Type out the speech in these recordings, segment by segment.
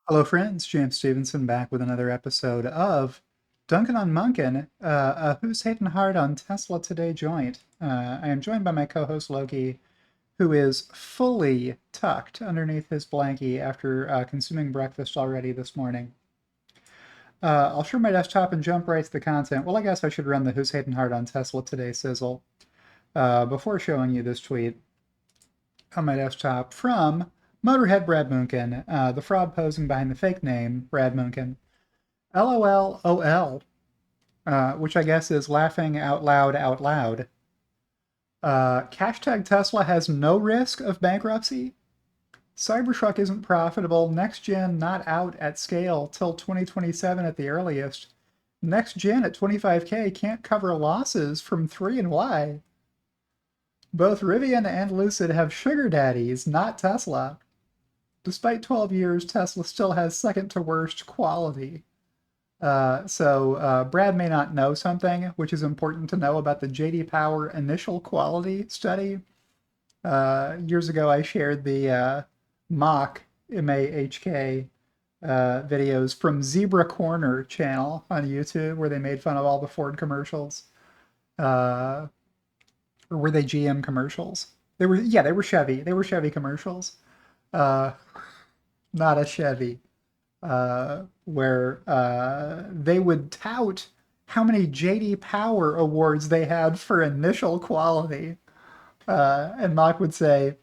Hello, friends. James Stevenson back with another episode of Dunkin on Munkin, Who's Hating Hard on Tesla Today joint. I am joined by my co-host Loki, who is fully tucked underneath his blankie after consuming breakfast already this morning. I'll share my desktop and jump right to the content. Well, I guess I should run the Who's Hating Hard on Tesla Today sizzle before showing you this tweet on my desktop from Motorhead Brad Munkin, the fraud posing behind the fake name Brad Munkin. LOL, which I guess is laughing out loud out loud. Hashtag Tesla has no risk of bankruptcy. Cybertruck isn't profitable. Next gen not out at scale till 2027 at the earliest. Next gen at 25K can't cover losses from 3 and Y. Both Rivian and Lucid have sugar daddies, not Tesla. Despite 12 years, Tesla still has second to worst quality. Brad may not know something, which is important to know about the J.D. Power initial quality study. Years ago, I shared the mock MAHK videos from Zebra Corner channel on YouTube, where they made fun of all the Ford commercials. Or were they GM commercials? They were Chevy. They were Chevy commercials. Uh, Not a Chevy. Where they would tout how many J.D. Power awards they had for initial quality. And Mock would say,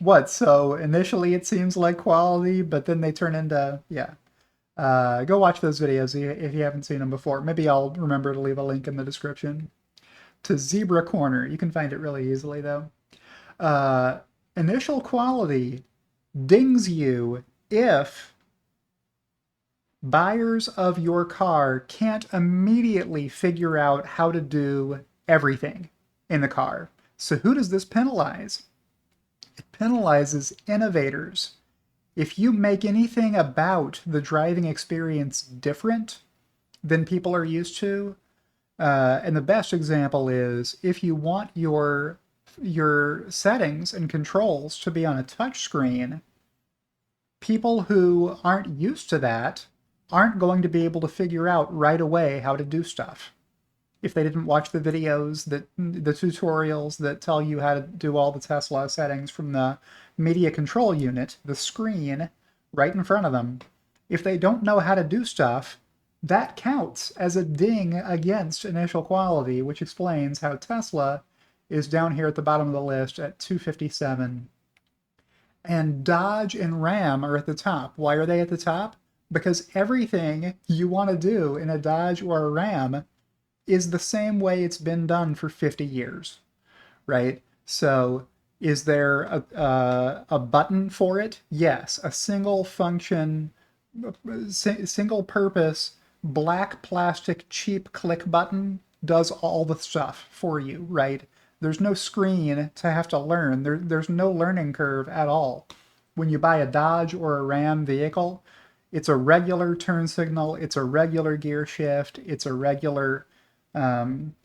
what, so initially it seems like quality, but then they turn into, yeah. Go watch those videos if you haven't seen them before. Maybe I'll remember to leave a link in the description to Zebra Corner. You can find it really easily, though. Initial quality dings you if buyers of your car can't immediately figure out how to do everything in the car. So who does this penalize? It penalizes innovators. If you make anything about the driving experience different than people are used to, and the best example is if you want your settings and controls to be on a touch screen, people who aren't used to that aren't going to be able to figure out right away how to do stuff. If they didn't watch the videos, the tutorials that tell you how to do all the Tesla settings from the media control unit, the screen right in front of them, if they don't know how to do stuff, that counts as a ding against initial quality, which explains how Tesla is down here at the bottom of the list at 257. And Dodge and Ram are at the top. Why are they at the top? Because everything you want to do in a Dodge or a Ram is the same way it's been done for 50 years, right? So is there a button for it? Yes, a single function, single purpose, black plastic cheap click button does all the stuff for you, right? There's no screen to have to learn. There's no learning curve at all. When you buy a Dodge or a Ram vehicle, it's a regular turn signal, it's a regular gear shift, it's a regular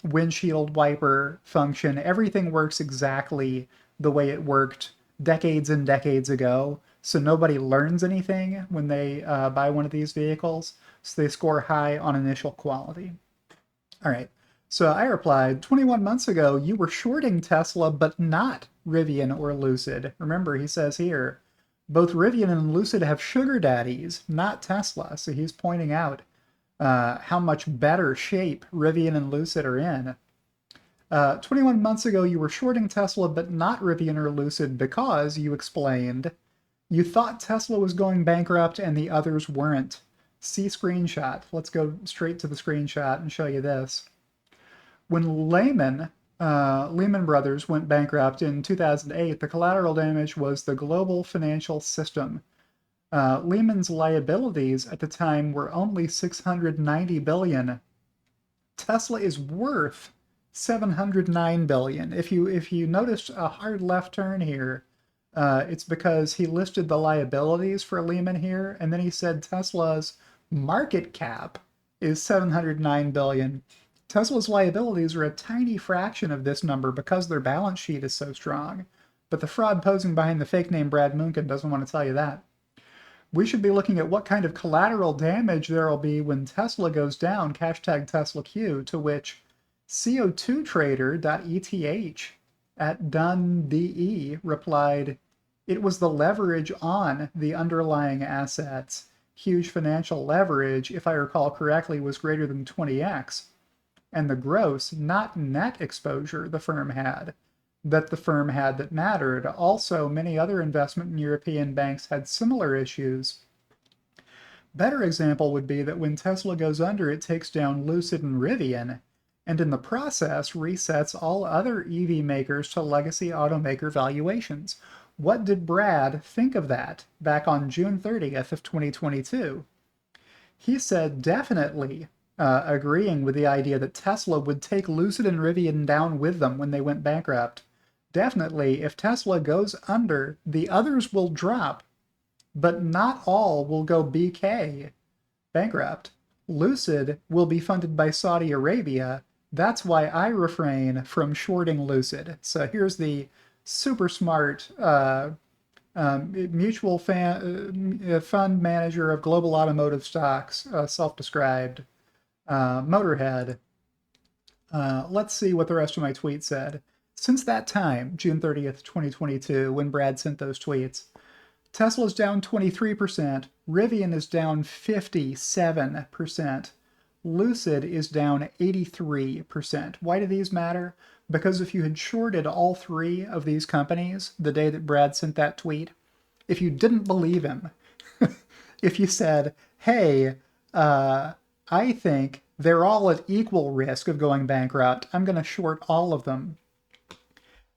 windshield wiper function. Everything works exactly the way it worked decades and decades ago. So nobody learns anything when they buy one of these vehicles. So they score high on initial quality. All right. So I replied, 21 months ago, you were shorting Tesla, but not Rivian or Lucid. Remember, he says here, both Rivian and Lucid have sugar daddies, not Tesla. So he's pointing out how much better shape Rivian and Lucid are in. 21 months ago, you were shorting Tesla, but not Rivian or Lucid because, you explained, you thought Tesla was going bankrupt and the others weren't. See screenshot. Let's go straight to the screenshot and show you this. When Lehman Brothers went bankrupt in 2008, the collateral damage was the global financial system. Lehman's liabilities at the time were only 690 billion. Tesla is worth 709 billion. If you notice a hard left turn here, it's because he listed the liabilities for Lehman here, and then he said Tesla's market cap is 709 billion. Tesla's liabilities are a tiny fraction of this number because their balance sheet is so strong. But the fraud posing behind the fake name Brad Munkin doesn't want to tell you that. We should be looking at what kind of collateral damage there will be when Tesla goes down, hashtag TeslaQ, to which CO2trader.eth at DunDE replied, it was the leverage on the underlying assets. Huge financial leverage, if I recall correctly, was greater than 20x. And the gross, not net exposure the firm had, that mattered. Also, many other investment and European banks had similar issues. Better example would be that when Tesla goes under, it takes down Lucid and Rivian, and in the process resets all other EV makers to legacy automaker valuations. What did Brad think of that back on June 30th of 2022? He said definitely agreeing with the idea that Tesla would take Lucid and Rivian down with them when they went bankrupt. Definitely, if Tesla goes under, the others will drop, but not all will go BK, bankrupt. Lucid will be funded by Saudi Arabia. That's why I refrain from shorting Lucid. So here's the super smart mutual fund manager of global automotive stocks, self-described Motorhead. Let's see what the rest of my tweet said. Since that time, June 30th, 2022, when Brad sent those tweets, Tesla's down 23%, Rivian is down 57%, Lucid is down 83%. Why do these matter? Because if you had shorted all three of these companies the day that Brad sent that tweet, if you didn't believe him, if you said, hey, I think they're all at equal risk of going bankrupt, I'm going to short all of them.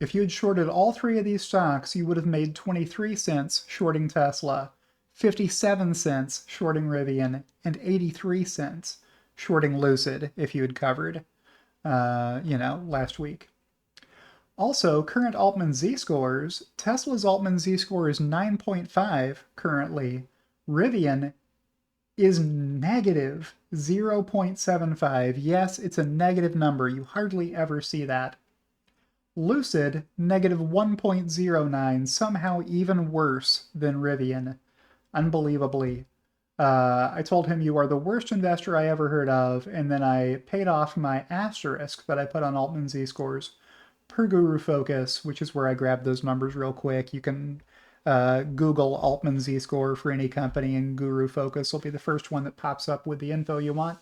If you had shorted all three of these stocks, you would have made 23 cents shorting Tesla, 57 cents shorting Rivian, and 83 cents shorting Lucid if you had covered, last week. Also, current Altman Z-scores, Tesla's Altman Z-score is 9.5 currently. Rivian is negative 0.75. Yes, it's a negative number. You hardly ever see that. Lucid, negative 1.09, somehow even worse than Rivian. Unbelievably. I told him you are the worst investor I ever heard of, and then I paid off my asterisk that I put on Altman Z-scores per Guru Focus, which is where I grabbed those numbers real quick. You can Google Altman Z-score for any company, and Guru Focus will be the first one that pops up with the info you want.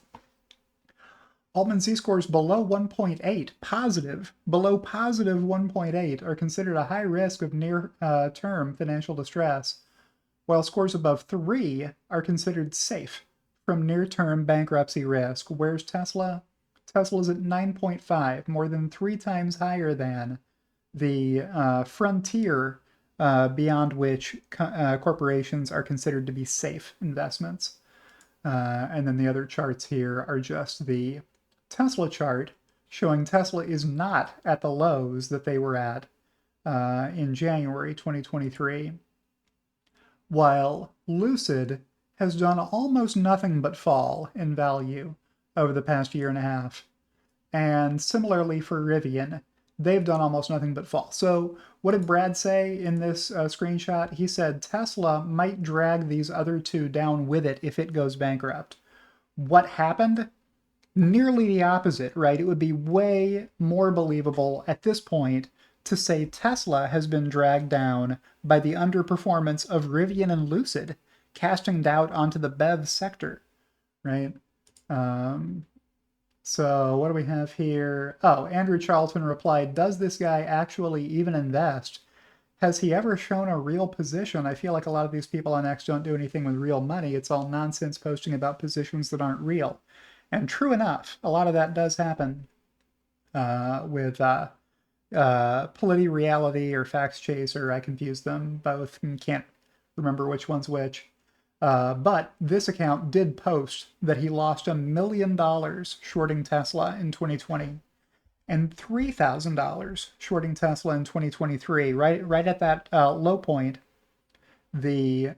Altman Z-scores below 1.8, positive, below positive 1.8 are considered a high risk of near-term financial distress, while scores above 3 are considered safe from near-term bankruptcy risk. Where's Tesla? Tesla's at 9.5, more than 3 times higher than the frontier beyond which corporations are considered to be safe investments. And then the other charts here are just the Tesla chart showing Tesla is not at the lows that they were at in January 2023, while Lucid has done almost nothing but fall in value over the past year and a half. And similarly for Rivian, they've done almost nothing but fall. So what did Brad say in this screenshot? He said Tesla might drag these other two down with it if it goes bankrupt. What happened? Nearly the opposite, right? It would be way more believable at this point to say Tesla has been dragged down by the underperformance of Rivian and Lucid, casting doubt onto the BEV sector, right? So what do we have here? Oh, Andrew Charlton replied, does this guy actually even invest? Has he ever shown a real position? I feel like a lot of these people on X don't do anything with real money. It's all nonsense posting about positions that aren't real. And true enough, a lot of that does happen with PolitiReality or Facts Chaser. I confuse them both and can't remember which one's which. But this account did post that he lost $1 million shorting Tesla in 2020 and $3,000 shorting Tesla in 2023. Right at that low point, the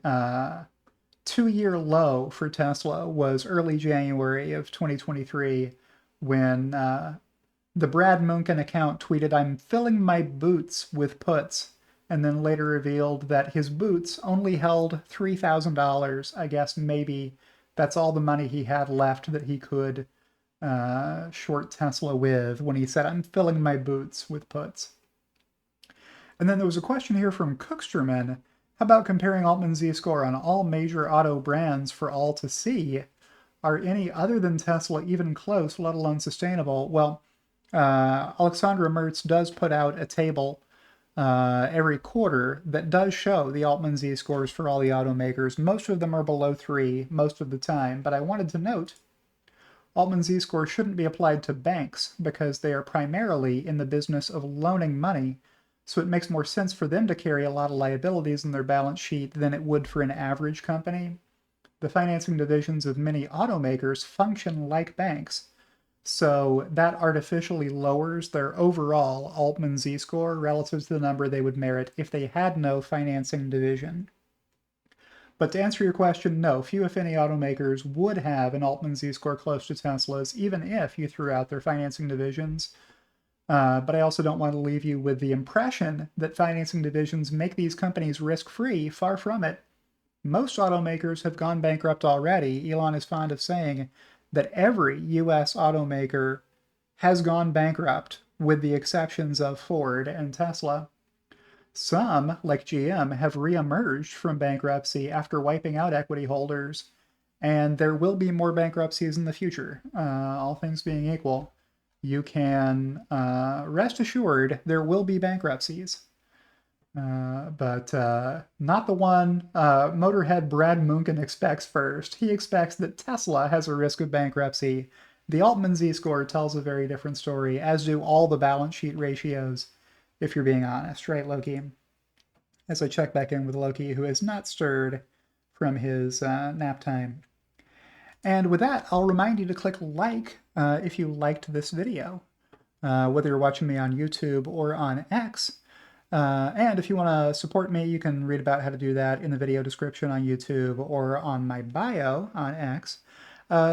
2-year low for Tesla was early January of 2023 when the Brad Munchen account tweeted, I'm filling my boots with puts and then later revealed that his boots only held $3,000. I guess maybe that's all the money he had left that he could short Tesla with when he said, I'm filling my boots with puts. And then there was a question here from Cooksterman. How about comparing Altman Z-score on all major auto brands for all to see? Are any other than Tesla even close, let alone sustainable? Well, Alexandra Mertz does put out a table every quarter that does show the Altman Z-scores for all the automakers. Most of them are below 3 most of the time, but I wanted to note Altman Z-score shouldn't be applied to banks because they are primarily in the business of loaning money, so it makes more sense for them to carry a lot of liabilities in their balance sheet than it would for an average company. The financing divisions of many automakers function like banks, so that artificially lowers their overall Altman Z-score relative to the number they would merit if they had no financing division. But to answer your question, no, few if any automakers would have an Altman Z-score close to Tesla's, even if you threw out their financing divisions. But I also don't want to leave you with the impression that financing divisions make these companies risk-free. Far from it. Most automakers have gone bankrupt already. Elon is fond of saying that every U.S. automaker has gone bankrupt, with the exceptions of Ford and Tesla. Some, like GM, have reemerged from bankruptcy after wiping out equity holders, and there will be more bankruptcies in the future, all things being equal. You can rest assured there will be bankruptcies, but not the one Motorhead Brad Munchen expects first. He expects that Tesla has a risk of bankruptcy. The Altman Z-score tells a very different story, as do all the balance sheet ratios, if you're being honest, right, Loki? As I check back in with Loki, who has not stirred from his nap time. And with that, I'll remind you to click like if you liked this video, whether you're watching me on YouTube or on X. And if you want to support me, you can read about how to do that in the video description on YouTube or on my bio on X.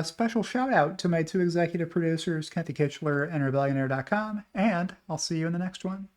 Special shout out to my two executive producers, Kathy Kitchler and Rebellionaire.com, and I'll see you in the next one.